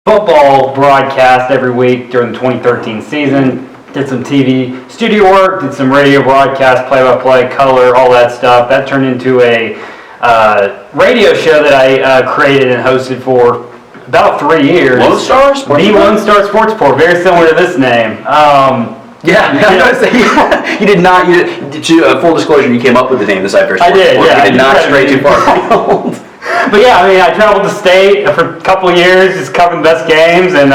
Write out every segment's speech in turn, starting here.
football broadcast every week during the 2013 season. Did some TV studio work, did some radio broadcast, play-by-play, color, all that stuff. That turned into a radio show that I created and hosted for about 3 years. Lone Star Sports The Lone Star Sports Report, very similar to this name. You did not. Full disclosure, you came up with the name, the CFISD Sports Report. I did, yeah. You did not stray too far. But yeah, I mean, I traveled the state for a couple of years, just covering the best games, and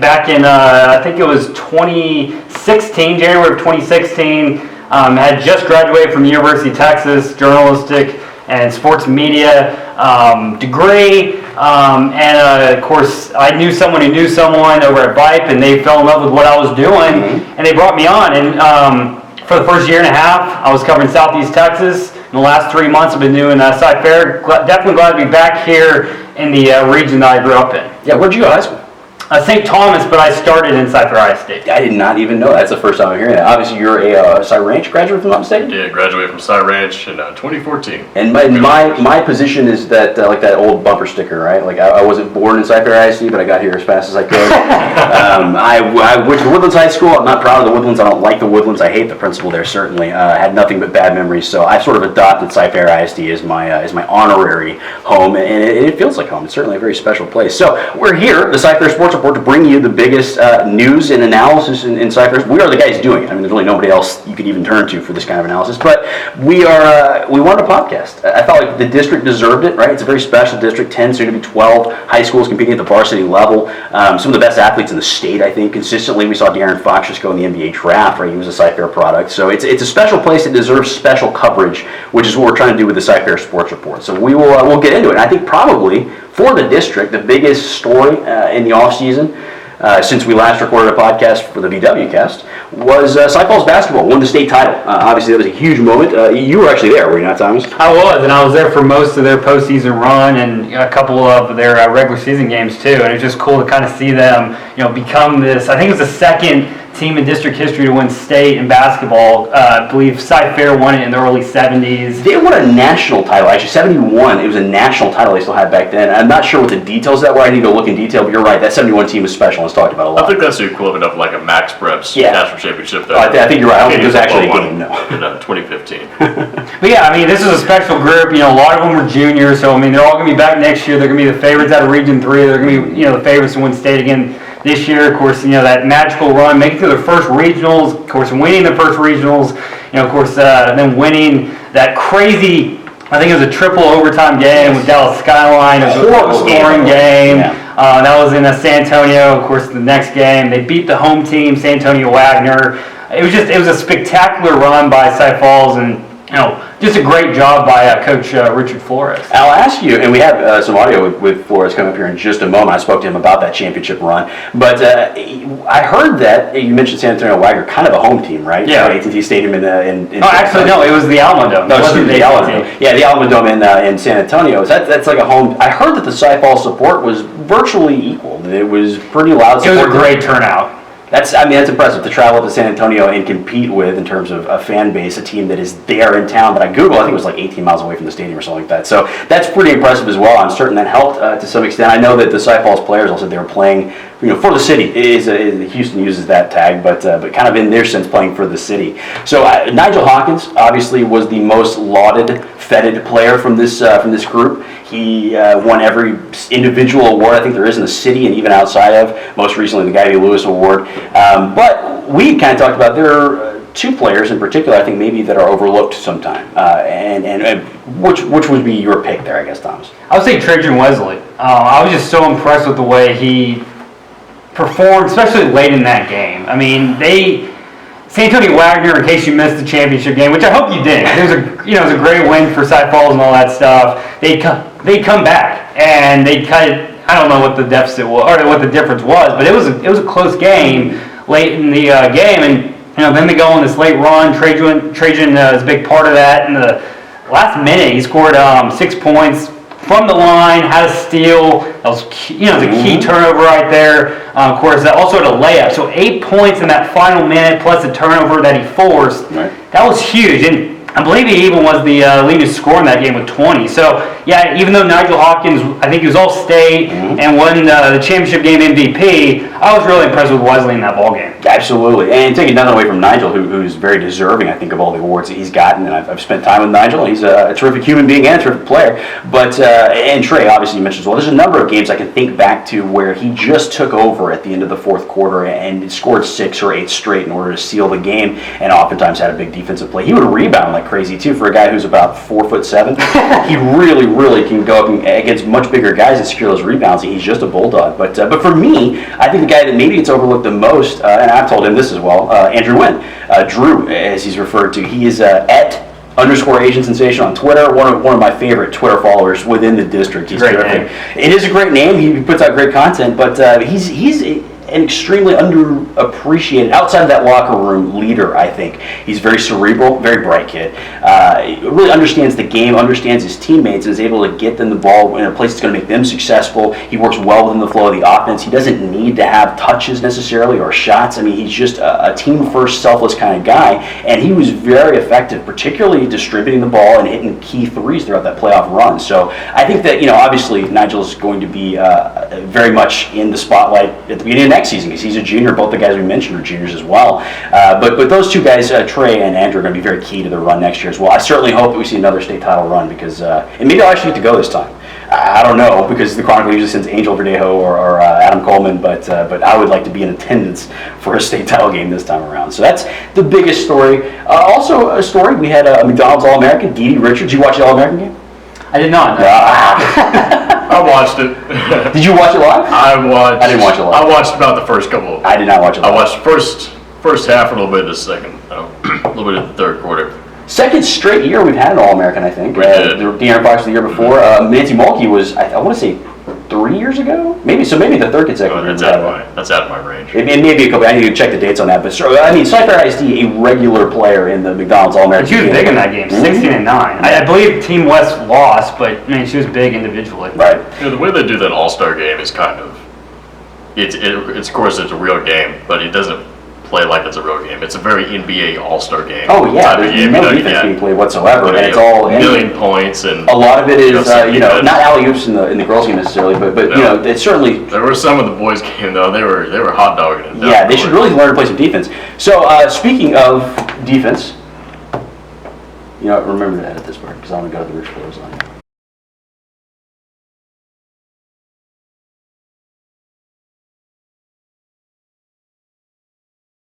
back in, I think it was 2016, January of 2016, had just graduated from the University of Texas, journalistic and sports media degree, and of course, I knew someone who knew someone over at VYPE, and they fell in love with what I was doing, and they brought me on, and for the first year and a half, I was covering Southeast Texas. In the last 3 months, I've been doing Sci-Fair. Definitely glad to be back here in the region that I grew up in. Yeah, where'd you go to high school? St. Thomas, but I started in CFISD. I did not even know that. That's the first time I'm hearing that. Obviously, you're a Cy Ranch graduate, if I'm not mistaken? Yeah, graduated from Cy Ranch in 2014. And my position is that, like that old bumper sticker, right? Like, I wasn't born in CFISD, but I got here as fast as I could. I went to Woodlands High School. I'm not proud of the Woodlands. I don't like the Woodlands. I hate the principal there, certainly. I had nothing but bad memories, so I sort of adopted CFISD as my honorary home, and it feels like home. It's certainly a very special place. So we're here, the CFISD Sports Report, to bring you the biggest news and analysis in CFISD. We are the guys doing it. I mean, there's really nobody else you could even turn to for this kind of analysis. But we wanted a podcast. I felt like the district deserved it, right? It's a very special district, 10, soon to be 12 high schools competing at the varsity level. Some of the best athletes in the state, I think. Consistently, we saw De'Aaron Fox just go in the NBA draft, right? He was a CFIR product. So it's a special place that deserves special coverage, which is what we're trying to do with the CFIR Sports Report. So we'll get into it. And I think probably for the district, the biggest story in the offseason, since we last recorded a podcast for the VW cast, was Cy Falls basketball won the state title. Obviously, that was a huge moment. You were actually there, were you not, Thomas? I was, and I was there for most of their postseason run and a couple of their regular season games too. And it's just cool to kind of see them, become this. I think it was the second team in district history to win state in basketball. I believe Cy-Fair won it in the early 70s. They won a national title. Actually, 71, it was a national title they still had back then. I'm not sure what the details of that were. I need to look in detail, but you're right. That 71 team was special. It's talked about a lot. I think that's the equivalent of like a Max Preps national championship. I think you're right. I don't think it was actually a game, no. In 2015. But yeah, I mean, this is a special group. A lot of them were juniors, so I mean, they're all going to be back next year. They're going to be the favorites out of Region 3. They're going to be, the favorites to win state again this year. Of course, that magical run, making it to their first regionals, of course, winning the first regionals, of course, then winning that crazy, I think it was a triple overtime game with Dallas Skyline. It was a horrible scoring game. Yeah. That was in San Antonio. Of course, the next game, they beat the home team, San Antonio Wagner. It was a spectacular run by Cy Falls, and just a great job by Coach Richard Flores. I'll ask you, and we have some audio with Flores coming up here in just a moment. I spoke to him about that championship run. But I heard that you mentioned San Antonio Wagner, kind of a home team, right? Yeah. AT&T Stadium in actually, no, it was the Alamo Dome. No, excuse me, the Alamo Dome. Yeah, the Alamo Dome in San Antonio. That's like a home. I heard that the Cy Falls support was virtually equal. It was pretty loud support. It was a great turnout. That's impressive to travel to San Antonio and compete with in terms of a fan base, a team that is there in town. But I think it was like 18 miles away from the stadium or something like that. So that's pretty impressive as well. I'm certain that helped to some extent. I know that the Cy Falls players also they were playing, for the city. Houston uses that tag, but kind of in their sense playing for the city. So Nigel Hawkins obviously was the most lauded, feted player from this group. He won every individual award I think there is in the city and even outside of. Most recently, the Guy V. Lewis Award. But we kind of talked about there are two players in particular I think maybe that are overlooked sometime. And which would be your pick there, I guess, Thomas? I would say Trajan Wesley. I was just so impressed with the way he performed, especially late in that game. I mean, San Antonio Wagner, in case you missed the championship game, which I hope you did. It was a great win for Cy Falls and all that stuff. They come back and they cut it. I don't know what the deficit was or what the difference was, but it was a close game late in the game, and then they go on this late run. Trajan is a big part of that. In the last minute, he scored 6 points from the line, had a steal. That was the key turnover right there. Of course, that also had a layup. So 8 points in that final minute, plus a turnover that he forced. Right. That was huge. And I believe he even was the leading scorer in that game with 20. So, yeah, even though Nigel Hawkins, I think he was All-State and won the championship game MVP, I was really impressed with Wesley in that ball game. Absolutely. And taking nothing away from Nigel, who's very deserving, I think, of all the awards that he's gotten. And I've spent time with Nigel. He's a terrific human being and a terrific player. But, and Trey, obviously, you mentioned as well. There's a number of games I can think back to where he just took over at the end of the fourth quarter and scored 6 or 8 straight in order to seal the game, and oftentimes had a big defensive play. He would rebound like crazy too for a guy who's about 4'7". He really can go up against much bigger guys and secure those rebounds. He's just a bulldog. But for me, I think the guy that maybe gets overlooked the most, and I've told him this as well, Andrew Wynn, Drew, as he's referred to. He is at _Asian Sensation on Twitter, one of my favorite Twitter followers within the district. He's terrific. It is a great name. He puts out great content, but he's an extremely underappreciated, outside of that locker room leader, I think. He's very cerebral, very bright kid. Really understands the game, understands his teammates, and is able to get them the ball in a place that's going to make them successful. He works well within the flow of the offense. He doesn't need to have touches necessarily or shots. I mean, he's just a team-first, selfless kind of guy, and he was very effective, particularly distributing the ball and hitting key threes throughout that playoff run. So I think that, obviously Nigel's going to be very much in the spotlight at the beginning of next season because he's a junior. Both the guys we mentioned are juniors as well. But those two guys, Trey and Andrew, are going to be very key to the run next year as well. I certainly hope that we see another state title run because, and maybe I'll actually get to go this time. I don't know because the Chronicle usually sends Angel Verdejo or Adam Coleman, but I would like to be in attendance for a state title game this time around. So that's the biggest story. Also a story, we had a McDonald's All-American, Dee Richards. Did you watch the All-American game? I did not. I watched it. Did you watch it live? I didn't watch it live. I watched about the first couple. I did not watch it live. I watched first half, a little bit of the second, a little bit of the third quarter. Second straight year we've had an All-American, I think. We did. De'Aaron Fox the year before. Nancy Mulkey was, I want to say, 3 years ago? Maybe the third consecutive year. That's out of my range. It may be a couple. I need to check the dates on that. But CFISD, a regular player in the McDonald's All-American. She was big in that game, 16-9. I believe Team West lost, but she was big individually. Right. The way they do that All-Star game is kind of, it's of course it's a real game, but it doesn't play like it's a real game. It's a very NBA All-Star game. Oh yeah, there's no defense being played whatsoever, and it's all a million points, and a lot of it is not alley-oops in the girls' game necessarily, but it's certainly. There were some of the boys' game though. They were hot dogging it. Yeah, they should really learn to play some defense. So speaking of defense, remember to edit this part because I'm gonna go to the rich floors on you.